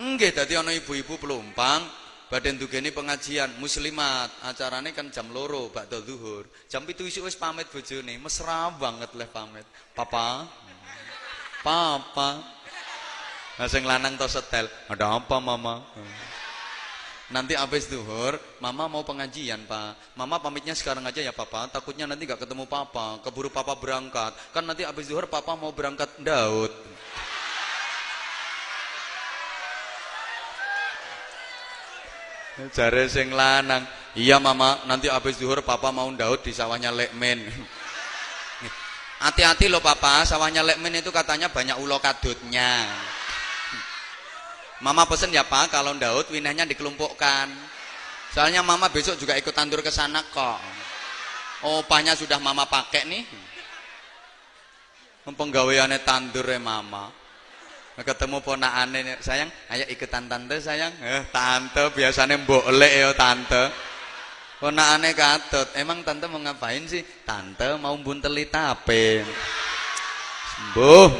Nggih, dadi ana ibu-ibu pelumpang badhe ndugeni pengajian muslimat. Acarane kan jam 2 bakda zuhur. Jam 7 isuk wis pamit bojone, mesra banget leh pamit. Papa. Papa. Nah sing lanang to setel, "Ada apa, Mama?" Nanti habis zuhur, Mama mau pengajian, Pak. Mama pamitnya sekarang aja ya, Papa. Takutnya nanti gak ketemu Papa. Keburu Papa berangkat. Kan nanti habis zuhur Papa mau berangkat Daud. Jare sing lanang, "Iya Mama, nanti habis zuhur Papa mau Daud di sawahnya Lekmen." Hati-hati loh Papa, sawahnya Lekmen itu katanya banyak ulo kadutnya. Mama pesen ya Pak, kalau Daud winahnya dikelompokkan. Soalnya Mama besok juga ikut tandur ke sana kok. Opahnya sudah Mama pakai nih. Penggaweane tandur Mama. Ketemu ponakane, "Sayang, ayo ikutan tante sayang." Tante biasanya mbok lek ya tante. Ponakane katut, "Emang tante mau ngapain sih?" "Tante mau bunteli tape." Mbuh.